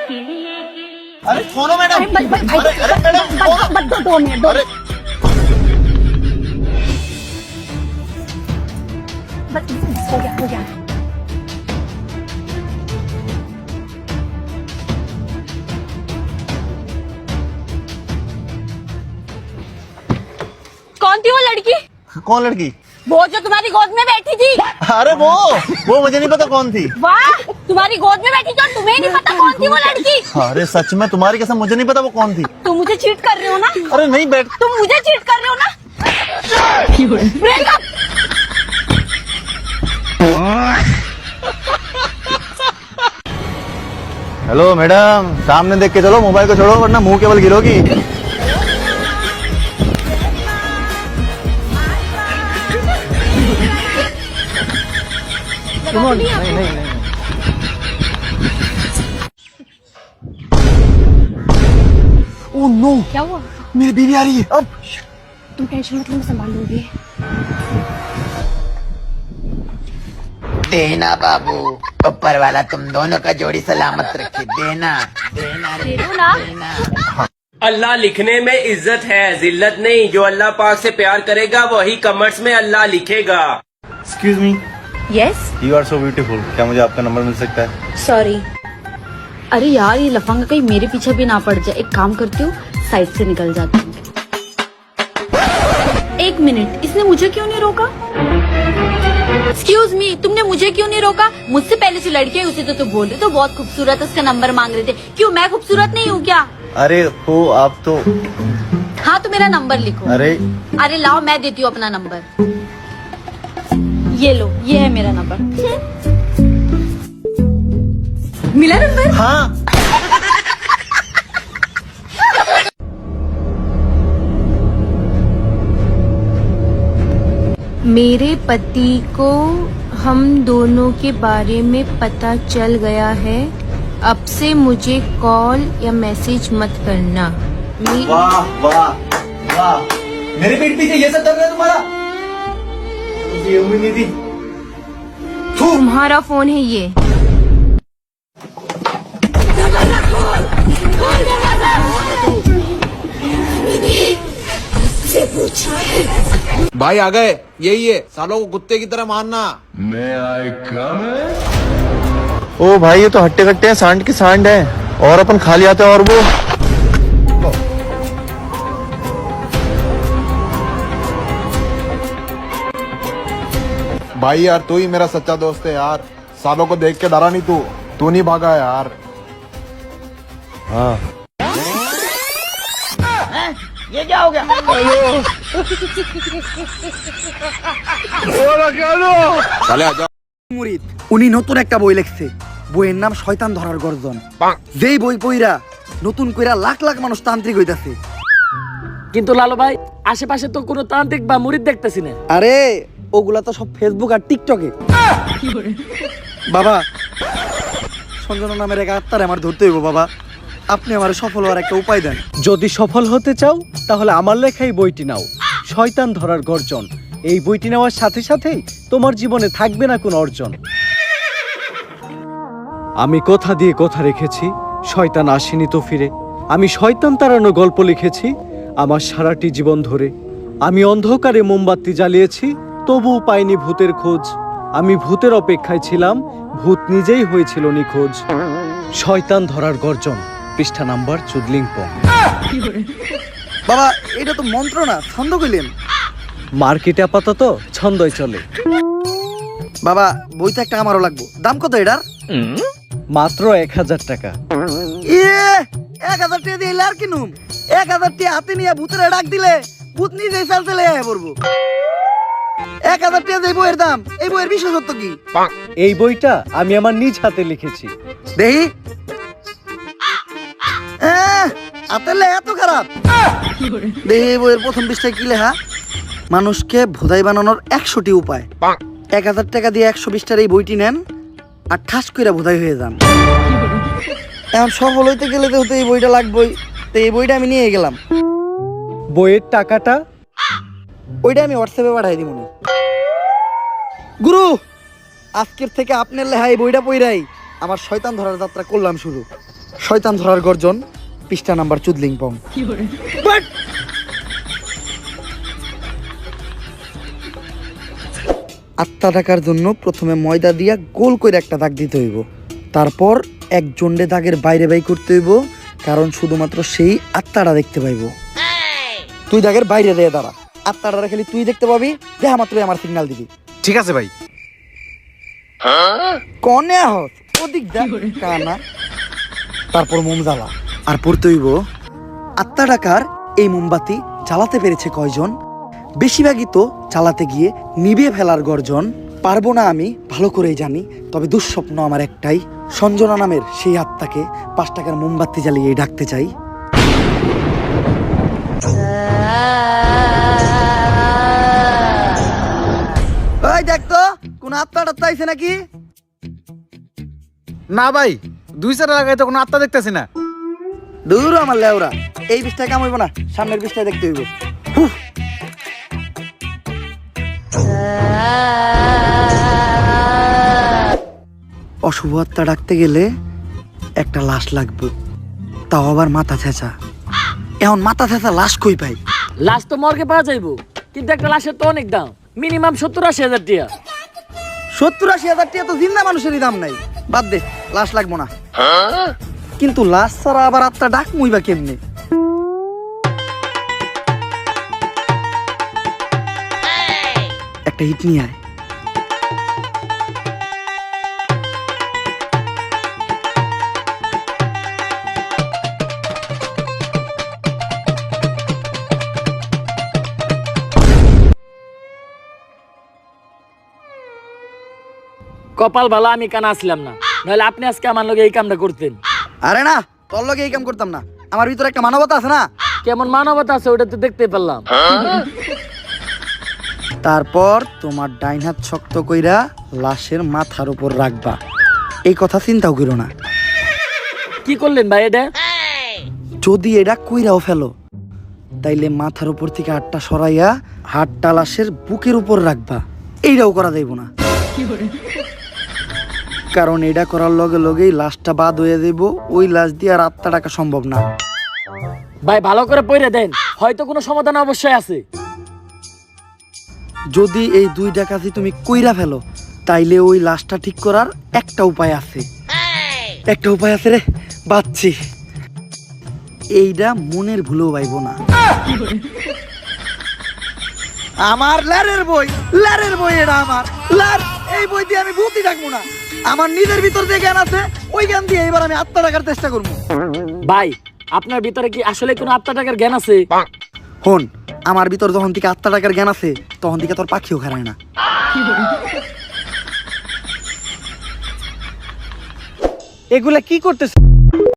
अरे छोड़ो मैडम। अरे मैडम 2 मिनट। बस हो गया। कौन थी वो लड़की? कौन लड़की? वो जो तुम्हारी गोद में बैठी थी। अरे वो मुझे नहीं पता कौन थी। वाह, तुम्हारी गोद में बैठी थी और तुम्हें नहीं पता कौन थी वो लड़की? अरे सच में तुम्हारी कसम मुझे नहीं पता वो कौन थी। तुम मुझे चीट कर रहे हो ना? अरे नहीं बैठ। तुम मुझे चीट कर रहे हो ना? ब्रेकअप। हेलो मैडम, सामने देख के चलो, मोबाइल को छोड़ो वरना मुंह केवल गिरोगी। नहीं। ओह नो, क्या हुआ? मेरी बीवी आ रही है अब। तुम टेंशन मत लो, मैं संभाल लूंगी। देना बाबू, ऊपर वाला तुम दोनों का जोड़ी सलामत रखे। देना दे दो ना। अल्लाह लिखने में इज्जत है, जिल्लत नहीं। जो अल्लाह पाक से प्यार करेगा वही कमेंट्स में अल्लाह लिखेगा। Excuse me, yes, you are so beautiful, क्या मुझे आपका नंबर मिल सकता है? सॉरी। अरे यार, ये लफंगा कहीं मेरे पीछे भी ना पड़ जाए। एक काम करती हूँ, साइड से निकल जाती हूँ। 1 मिनट, इसने मुझे क्यों नहीं रोका? एक्सक्यूज मी, तुमने मुझे क्यों नहीं रोका? मुझसे पहले जो लड़की है उसे तो तुम बोल रहे तो बहुत खूबसूरत, उसका नंबर मांग रहे थे। क्यों, मैं खूबसूरत नहीं हूँ क्या? अरे हो आप तो। हाँ, तो मेरा नंबर लिखो। अरे लाओ, मैं देती हूँ अपना नंबर। ये लो, ये है मेरा नंबर। मिला नंबर? हाँ। मेरे पति को हम दोनों के बारे में पता चल गया है। अब से मुझे कॉल या मैसेज मत करना। वाह वाह वाह, मेरे पीठ पीछे ये सब कर रहे है तुम्हारा? मुझे उम्मीद नहीं थी। तुम्हारा फोन है ये। भाई आ गए, यही है, सालों को कुत्ते की तरह मारना। ओ भाई, ये तो हट्टे कट्टे हैं, सांड की सांड है, और अपन खा लिया था। और वो भाई यार, तू ही मेरा सच्चा दोस्त है यार। सालों को देख के डरा नहीं तू नहीं भागा यार। हाँ। ये क्या हो गया? चले आजा। মুরিদ উনি নতুন একটা বই লিখছে। বইয়ের নাম শয়তান ধরার গর্জন। যেই বই পইরা নতুন কইরা লাখ লাখ মানুষ তান্ত্রিক হইতাছে। কিন্তু লালু ভাই, আশেপাশে তো কোনো তান্ত্রিক বা মুরিদ দেখতেছি না। আরে ওগুলা তো সব ফেসবুক আর টিকটকে। বাবা, সঞ্জনা নামের এক আত্মারে আমার ধরতে হইব। বাবা, আপনি আমার সফল হওয়ার একটা উপায় দেন। যদি সফল হতে চাও তাহলে আমার লেখা এই বইটি নাও, শয়তান ধরার গর্জন। এই বইটি নেওয়ার সাথে সাথেই তোমার জীবনে থাকবে না কোনো অর্জন। আমি কথা দিয়ে কথা রেখেছি, শয়তান আসেনি তো ফিরে। আমি শয়তান তাড়ানো গল্প লিখেছি আমার সারাটি জীবন ধরে। আমি অন্ধকারে মোমবাতি জ্বালিয়েছি, তবুও পাইনি ভূতের খোঁজ। আমি ভূতের অপেক্ষায় ছিলাম, ভূত নিজেই হয়েছিল নিখোঁজ। শয়তান ধরার গর্জন, পৃষ্ঠা নাম্বার চুদলিংপং। বাবা, এটা তো মন্ত্র না, ছন্দ কইলেন। মার্কেটে আপাতত ছন্দই চলে। বাবা, বইটা একটা আমারও লাগবো। দাম কত এটার? মাত্র 1000 টাকা। 1000 টাকা দিয়ে আর কিনুম? 1000 টাকা হাতে নিয়ে ভূতের ডাক দিলে ভূত নিজেই চালতে আয়া পড়বো। 1000 টাকা দিয়ে বইয়ের দাম, এই বইয়ের বিশেষত্ব কি? এই বইটা আমি আমার নিজ হাতে লিখেছি। দেহি আতেলে এত খারাপ। দেহি বইয়ের প্রথম পৃষ্ঠায় কি লেখা? মানুষকে ভোদাই বানানোর 100টি উপায়। 1000 টাকা দিয়ে 120 টার এই বইটি নেন আর ঠাস কইরা ভোদাই হয়ে যান। এখন সফল হইতে গেলে তো এই বইটা লাগবেই। তো এই বইটা আমি নিয়ে গেলাম। বইয়ের টাকাটা ওইটা আমি হোয়াটসঅ্যাপে পাঠাই দিব। গুরু, আজকের থেকে আপনার লেখা এই বইটা পইরাই আমার শয়তান ধরার যাত্রা করলাম শুরু। শয়তান ধরার গর্জন, পৃষ্ঠা নাম্বার চুদলিং পং। বাট! আত্মা ডাকার জন্য প্রথমে ময়দা দিয়া গোল করে একটা দাগ দিতে হইব, তারপর এক জন্ডে দাগের বাইরে বাই করতে হইব, কারণ শুধুমাত্র সেই আত্মাটা দেখতে পাইব। তুই দাগের বাইরে দিয়ে দাঁড়া, আত্মাটা খালি তুই দেখতে পাবি, দেখা মাত্রই আমার সিগন্যাল দিবি। ঠিক আছে ভাই। কনে হস ওদিক দেখ কানা। তারপর মোম জ্বালা আর পড়তে হইব আত্মা ডাকার এই মোমবাতি জ্বালাতে পেরেছে কয়জন, বেশিরভাগই তো চালাতে গিয়ে নিভে ফেলার গর্জন। পারবো না আমি ভালো করেই জানি, তবে দুঃস্বপ্ন আমার একটাই, সঞ্জনা নামের সেই আত্মাকে 5 টাকার মোমবাতি জ্বালিয়ে ডাকতে চাই। ওই দেখ তো কোন আত্মা টাত্মা আইছে নাকি? না ভাই, 2 লাগাই তো কোনো আত্মা দেখতেছি না। দূর আমার লেওরা, এই বিষটায় কাম হইব না, সামনের বিষটায় দেখতে হইব। হুফ। অশুভ আত্মা ডাকতে গেলে একটা লাশ লাগবে, তাও আবার মাথা ছেঁচা। এখন মাথা ছেঁচা লাশ কই পাই? লাশ তো মর্গে পাওয়া যাইবো, কিন্তু একটা লাশের তো অনেক দাম, মিনিমাম 70-80 হাজার টাকা। 70-80 হাজার টাকা তো জিন্দা মানুষেরই দাম নাই, বাদ দে, লাশ লাগবো না। কিন্তু লাশ ছাড়া আবার আত্মা ডাক মুইবা কেমনে? একটা হিট নিয়ে আয়। কপাল ভালো আমি কানা আসলাম না, নাহলে আপনি আজকে আমার লগে এই কামটা করতেন। আরে না, তোর লগে এই কাম করতাম না, আমার ভিতরে একটা মানবতা আছে না। কেমন মানবতা আছে ওটা তো দেখতে পারলাম। তারপর তোমার ডাইন হাত শক্ত কইরা লাশের মাথার উপর রাখবা, এই কথা চিন্তাও করো না। কি করলেন ভাই এটা? যদি এটা কইরাও ফেলো, তাইলে মাথার উপর থেকে হাতটা সরাইয়া হাতটা লাশের বুকের উপর রাখবা, এইটাও করা যাইব না, কারণ এটা করার লগে লগেই লাশটা বাদ হয়ে যাইব, ওই লাশ দিয়ে আর আত্মা ডাকা সম্ভব না। ভাই ভালো করে পড়ে দেন, হয়তো কোনো সমাধান অবশ্যই আছে। যদি এই 2টা কাজই তুমি কইরা ফেলো, তাইলে ওই লাশটা ঠিক করার একটা উপায় আছে। একটা উপায় আছে রে, বাচ্চি, এইটা মনের ভুলেও পাইব না। আমার ল্যারের বই এটা আমার ল্যার, এই বই দিয়ে আমি ভূতই ডাকবো না। আমার নিজের ভিতর যে জ্ঞান আছে ওই জ্ঞান দিয়ে এবার আমি আত্মা ডাকার চেষ্টা করবো। ভাই আপনার ভিতরে কি আসলে কোনো আত্মা টাকার জ্ঞান আছে? হন, আমার ভিতর যখন থেকে আত্মা ডাকার জ্ঞান আছে, তখন থেকে তোর পাখিও খারায় না। এগুলা কি করতেছে?